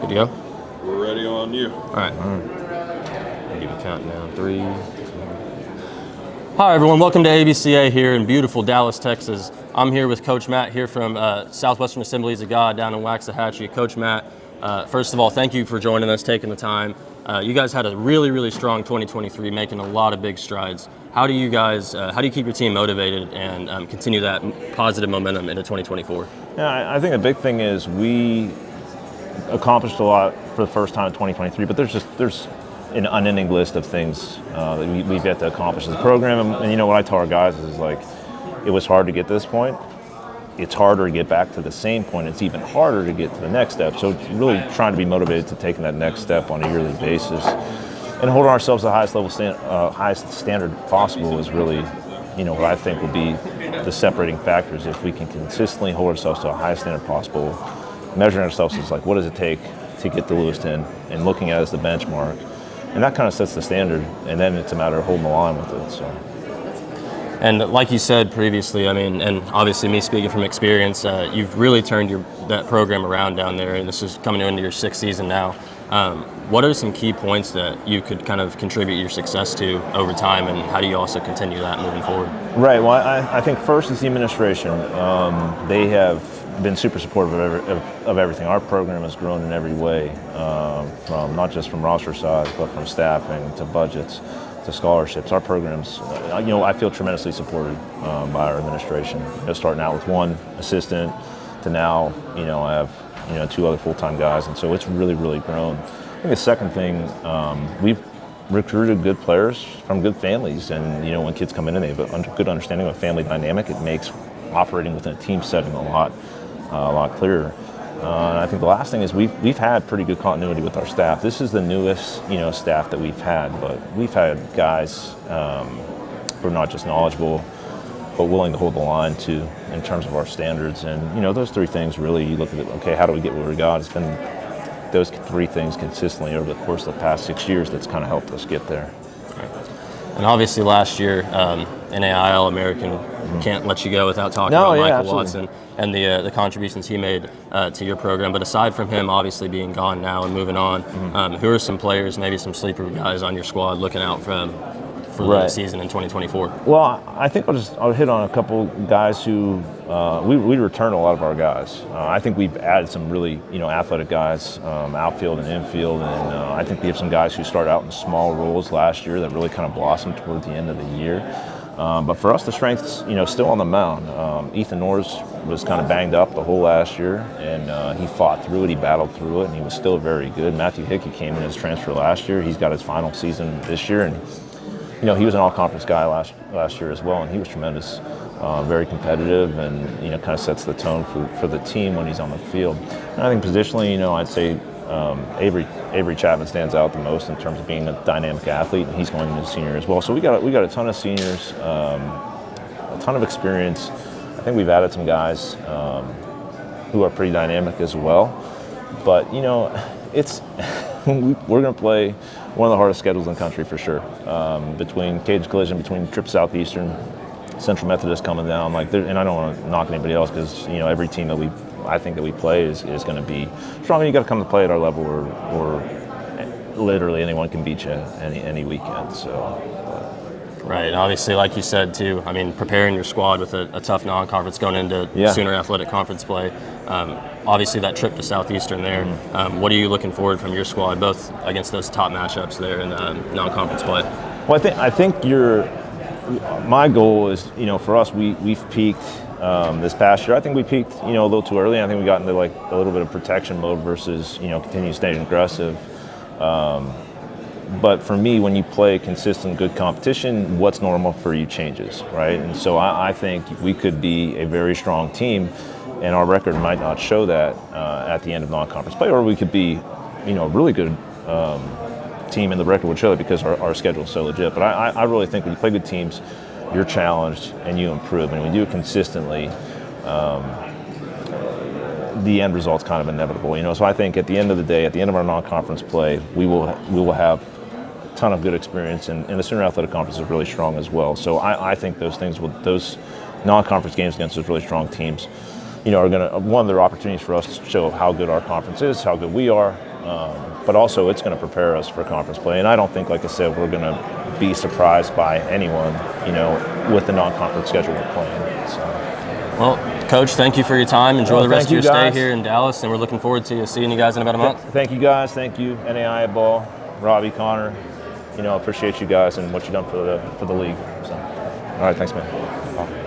Good to go? We're ready on you. All right. I'll give you a countdown. 3, 2. Hi, everyone. Welcome to ABCA here in beautiful Dallas, Texas. I'm here with Coach Matt here from Southwestern Assemblies of God down in Waxahachie. Coach Matt, first of all, thank you for joining us, taking the time. You guys had a really, really strong 2023, making a lot of big strides. How do you keep your team motivated and continue that positive momentum into 2024? Yeah, I think the big thing is we accomplished a lot for the first time in 2023, but there's an unending list of things that we've yet to accomplish as a program. And you know what I tell our guys is like, it was hard to get to this point. It's harder to get back to the same point. It's even harder to get to the next step. So it's really trying to be motivated to taking that next step on a yearly basis and holding ourselves to the highest standard possible is really, what I think will be the separating factors. If we can consistently hold ourselves to a high standard possible, measuring ourselves as like, what does it take to get to Lewiston, and looking at it as the benchmark. And that kind of sets the standard, and then it's a matter of holding the line with it. So. And like you said previously, and obviously me speaking from experience, you've really turned that program around down there, and this is coming into your 6th season now. What are some key points that you could kind of contribute your success to over time, and how do you also continue that moving forward? Right. Well, I think first is the administration. They have been super supportive of everything. Our program has grown in every way, from not just from roster size, but from staffing to budgets to scholarships. Our programs, I feel tremendously supported by our administration. Starting out with one assistant to now, I have 2 other full-time guys, and so it's really, really grown. I think the second thing, we've recruited good players from good families, and when kids come in and they have a good understanding of family dynamic, it makes operating within a team setting a lot clearer. And I think the last thing is we've had pretty good continuity with our staff. This is the newest staff that we've had, but we've had guys who are not just knowledgeable, but willing to hold the line too in terms of our standards. And those 3 things really, you look at it, okay, how do we get what we got? It's been those 3 things consistently over the course of the past 6 years that's kind of helped us get there. And obviously last year, NAIA All-American, can't let you go without talking about Michael absolutely. Watson and the contributions he made to your program. But aside from him obviously being gone now and moving on, who are some players, maybe some sleeper guys on your squad looking out for the season in 2024? Well, I think I'll hit on a couple guys who we return a lot of our guys. I think we've added some really athletic guys, outfield and infield, and I think we have some guys who started out in small roles last year that really kind of blossomed toward the end of the year. But for us, the strength's still on the mound. Ethan Norris was kind of banged up the whole last year, and he fought through it, he battled through it, and he was still very good. Matthew Hickey came in as transfer last year. He's got his final season this year, and he was an all-conference guy last year as well, and he was tremendous, very competitive, and kind of sets the tone for the team when he's on the field. And I think positionally, I'd say Avery Chapman stands out the most in terms of being a dynamic athlete, and he's going into senior as well. So we got a ton of seniors, a ton of experience. I think we've added some guys who are pretty dynamic as well. But it's we're going to play one of the hardest schedules in the country for sure. Between Cage Collision, between Trip Southeastern, Central Methodist coming down, and I don't want to knock anybody else because every team that I think that we play is going to be strong, and you got to come to play at our level, or literally anyone can beat you any weekend. So. Right, and obviously, like you said too, preparing your squad with a tough non-conference going into Sooner Athletic Conference play. Obviously, that trip to Southeastern there. What are you looking forward from your squad, both against those top matchups there in non-conference play? Well, I think my goal is, for us, we've peaked this past year. I think we peaked, a little too early. I think we got into a little bit of protection mode versus, continue staying aggressive. But for me, when you play consistent, good competition, what's normal for you changes, right? And so I think we could be a very strong team, and our record might not show that at the end of non-conference play, or we could be, a really good team, and the record would show it because our schedule is so legit. But I really think when you play good teams, you're challenged and you improve, and when you do it consistently, the end result's kind of inevitable. So I think at the end of the day, at the end of our non-conference play, we will have a ton of good experience, and the Sooner Athletic Conference is really strong as well. So I think those non-conference games against those really strong teams, are going to one of their opportunities for us to show how good our conference is, how good we are, but also it's going to prepare us for conference play. And I don't think, like I said, we're going to be surprised by anyone, with the non-conference schedule we're playing. So. Well, Coach, thank you for your time. Enjoy the rest of your stay guys. here in Dallas, and we're looking forward to seeing you guys in about a month. Thank you, guys. Thank you, NAIA ball, Robbie, Connor. Appreciate you guys and what you've done for the league. So, all right, thanks, man.